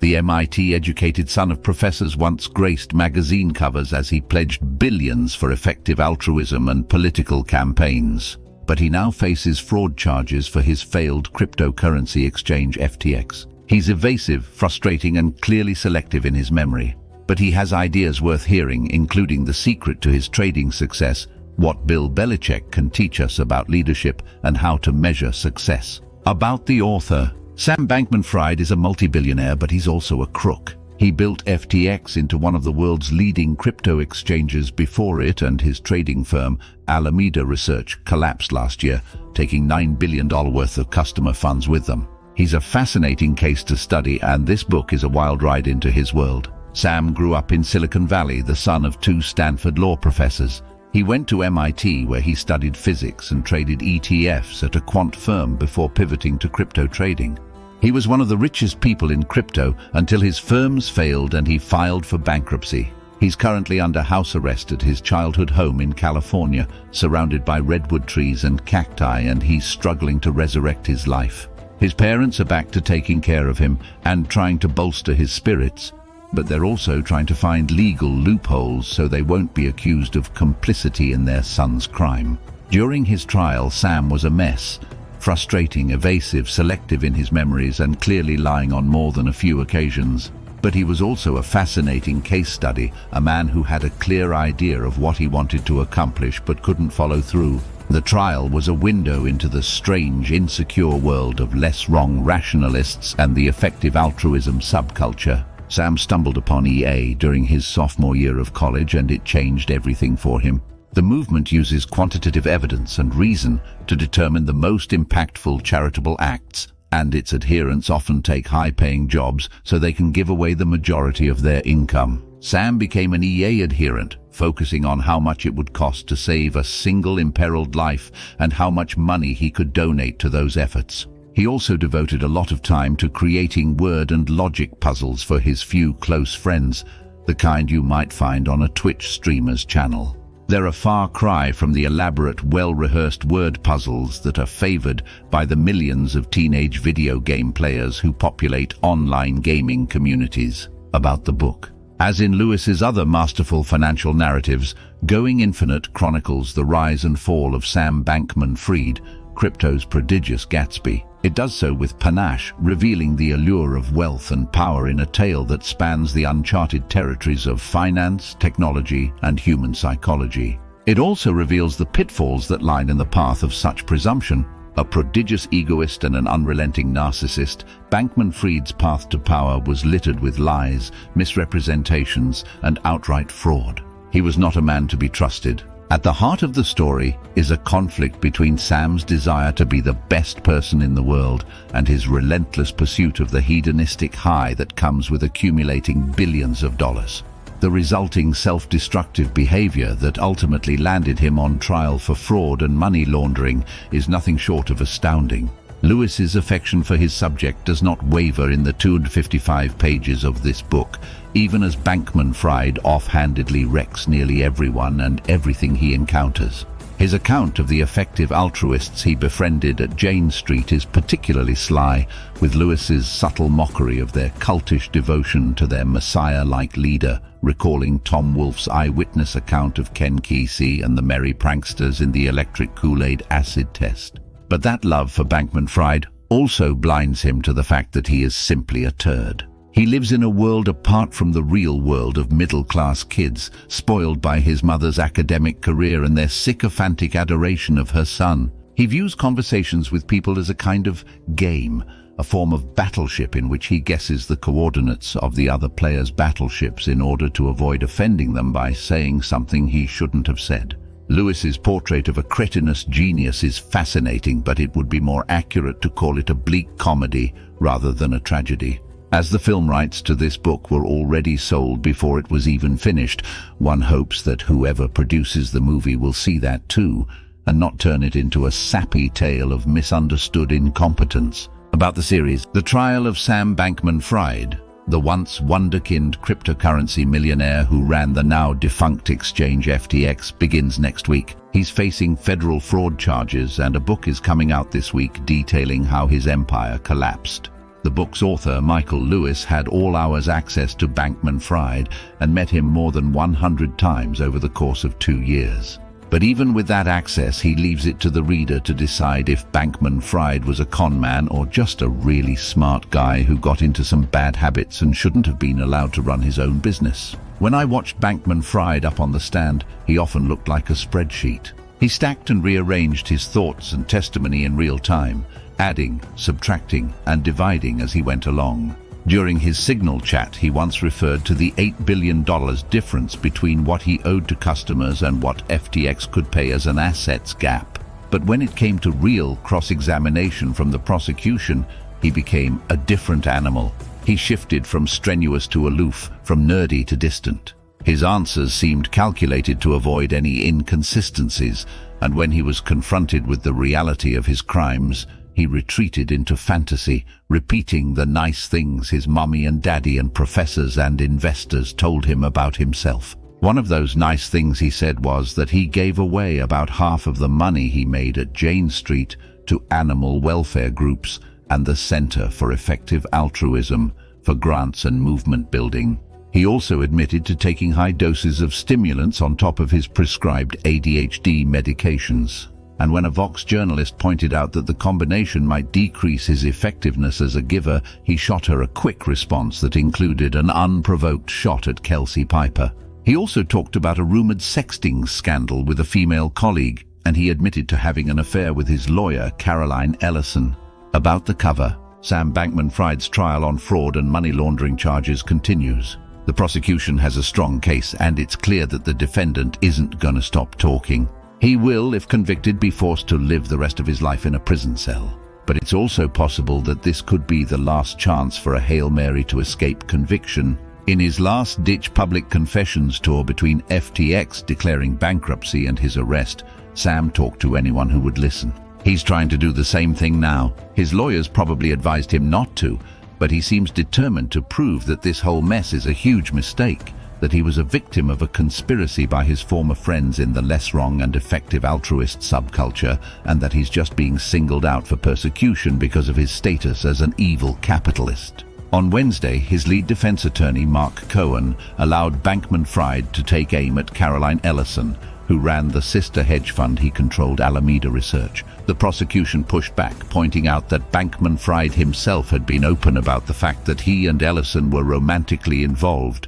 The MIT-educated son of professors once graced magazine covers as he pledged billions for effective altruism and political campaigns. But he now faces fraud charges for his failed cryptocurrency exchange FTX. He's evasive, frustrating, and clearly selective in his memory. But he has ideas worth hearing, including the secret to his trading success, what Bill Belichick can teach us about leadership, and how to measure success. About the author. Sam Bankman-Fried is a multi-billionaire, but he's also a crook. He built FTX into one of the world's leading crypto exchanges before it and his trading firm, Alameda Research, collapsed last year, taking $9 billion worth of customer funds with them. He's a fascinating case to study, and this book is a wild ride into his world. Sam grew up in Silicon Valley, the son of 2 Stanford law professors. He went to MIT, where he studied physics and traded ETFs at a quant firm before pivoting to crypto trading. He was one of the richest people in crypto until his firms failed and he filed for bankruptcy. He's currently under house arrest at his childhood home in California, surrounded by redwood trees and cacti, and he's struggling to resurrect his life. His parents are back to taking care of him and trying to bolster his spirits, but they're also trying to find legal loopholes so they won't be accused of complicity in their son's crime. During his trial, Sam was a mess, frustrating, evasive, selective in his memories, and clearly lying on more than a few occasions. But he was also a fascinating case study, a man who had a clear idea of what he wanted to accomplish but couldn't follow through. The trial was a window into the strange, insecure world of less wrong rationalists and the effective altruism subculture. Sam stumbled upon EA during his sophomore year of college, and it changed everything for him. The movement uses quantitative evidence and reason to determine the most impactful charitable acts, and its adherents often take high-paying jobs so they can give away the majority of their income. Sam became an EA adherent, focusing on how much it would cost to save a single imperiled life and how much money he could donate to those efforts. He also devoted a lot of time to creating word and logic puzzles for his few close friends, the kind you might find on a Twitch streamer's channel. They're a far cry from the elaborate, well-rehearsed word puzzles that are favored by the millions of teenage video game players who populate online gaming communities. About the book. As in Lewis's other masterful financial narratives, Going Infinite chronicles the rise and fall of Sam Bankman-Fried, crypto's prodigious Gatsby. It does so with panache, revealing the allure of wealth and power in a tale that spans the uncharted territories of finance, technology, and human psychology. It also reveals the pitfalls that lie in the path of such presumption. A prodigious egoist and an unrelenting narcissist, Bankman-Fried's path to power was littered with lies, misrepresentations, and outright fraud. He was not a man to be trusted. At the heart of the story is a conflict between Sam's desire to be the best person in the world and his relentless pursuit of the hedonistic high that comes with accumulating billions of dollars. The resulting self-destructive behavior that ultimately landed him on trial for fraud and money laundering is nothing short of astounding. Lewis's affection for his subject does not waver in the 255 pages of this book, even as Bankman-Fried offhandedly wrecks nearly everyone and everything he encounters. His account of the effective altruists he befriended at Jane Street is particularly sly, with Lewis's subtle mockery of their cultish devotion to their messiah-like leader, recalling Tom Wolfe's eyewitness account of Ken Kesey and the merry pranksters in the electric Kool-Aid acid test. But that love for Bankman-Fried also blinds him to the fact that he is simply a turd. He lives in a world apart from the real world of middle-class kids, spoiled by his mother's academic career and their sycophantic adoration of her son. He views conversations with people as a kind of game, a form of battleship in which he guesses the coordinates of the other players' battleships in order to avoid offending them by saying something he shouldn't have said. Lewis's portrait of a cretinous genius is fascinating, but it would be more accurate to call it a bleak comedy rather than a tragedy. As the film rights to this book were already sold before it was even finished, one hopes that whoever produces the movie will see that too, and not turn it into a sappy tale of misunderstood incompetence. About the series, The Trial of Sam Bankman-Fried, the once wunderkind cryptocurrency millionaire who ran the now defunct exchange FTX, begins next week. He's facing federal fraud charges, and a book is coming out this week detailing how his empire collapsed. The book's author, Michael Lewis, had all hours access to Bankman-Fried and met him more than 100 times over the course of 2 years. But even with that access, he leaves it to the reader to decide if Bankman-Fried was a con man or just a really smart guy who got into some bad habits and shouldn't have been allowed to run his own business. When I watched Bankman-Fried up on the stand, he often looked like a spreadsheet. He stacked and rearranged his thoughts and testimony in real time, adding, subtracting, and dividing as he went along. During his Signal chat, he once referred to the $8 billion difference between what he owed to customers and what FTX could pay as an assets gap. But when it came to real cross-examination from the prosecution, he became a different animal. He shifted from strenuous to aloof, from nerdy to distant. His answers seemed calculated to avoid any inconsistencies, and when he was confronted with the reality of his crimes, he retreated into fantasy, repeating the nice things his mummy and daddy and professors and investors told him about himself. One of those nice things he said was that he gave away about half of the money he made at Jane Street to animal welfare groups and the Center for Effective Altruism for grants and movement building. He also admitted to taking high doses of stimulants on top of his prescribed ADHD medications. And when a Vox journalist pointed out that the combination might decrease his effectiveness as a giver, he shot her a quick response that included an unprovoked shot at Kelsey Piper. He also talked about a rumored sexting scandal with a female colleague, and he admitted to having an affair with his lawyer, Caroline Ellison. About the cover, Sam Bankman-Fried's trial on fraud and money laundering charges continues. The prosecution has a strong case, and it's clear that the defendant isn't going to stop talking. He will, if convicted, be forced to live the rest of his life in a prison cell. But it's also possible that this could be the last chance for a Hail Mary to escape conviction. In his last-ditch public confessions tour between FTX declaring bankruptcy and his arrest, Sam talked to anyone who would listen. He's trying to do the same thing now. His lawyers probably advised him not to, but he seems determined to prove that this whole mess is a huge mistake, that he was a victim of a conspiracy by his former friends in the less wrong and effective altruist subculture, and that he's just being singled out for persecution because of his status as an evil capitalist. On Wednesday, his lead defense attorney, Mark Cohen, allowed Bankman-Fried to take aim at Caroline Ellison, who ran the sister hedge fund he controlled, Alameda Research. The prosecution pushed back, pointing out that Bankman-Fried himself had been open about the fact that he and Ellison were romantically involved,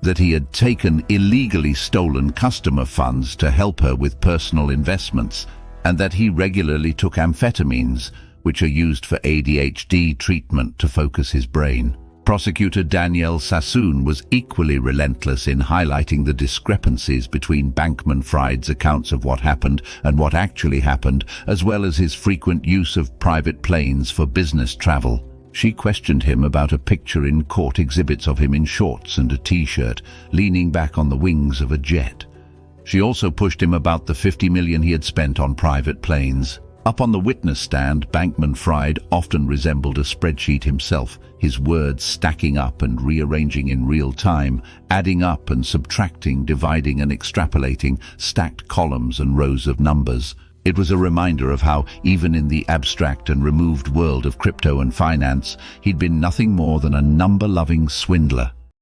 that he had taken illegally stolen customer funds to help her with personal investments, and that he regularly took amphetamines, which are used for ADHD treatment to focus his brain. Prosecutor Danielle Sassoon was equally relentless in highlighting the discrepancies between Bankman-Fried's accounts of what happened and what actually happened, as well as his frequent use of private planes for business travel. She questioned him about a picture in court exhibits of him in shorts and a t-shirt, leaning back on the wings of a jet. She also pushed him about the $50 million he had spent on private planes. Up on the witness stand, Bankman-Fried often resembled a spreadsheet himself, his words stacking up and rearranging in real time, adding up and subtracting, dividing and extrapolating, stacked columns and rows of numbers. It was a reminder of how, even in the abstract and removed world of crypto and finance, he'd been nothing more than a number-loving swindler.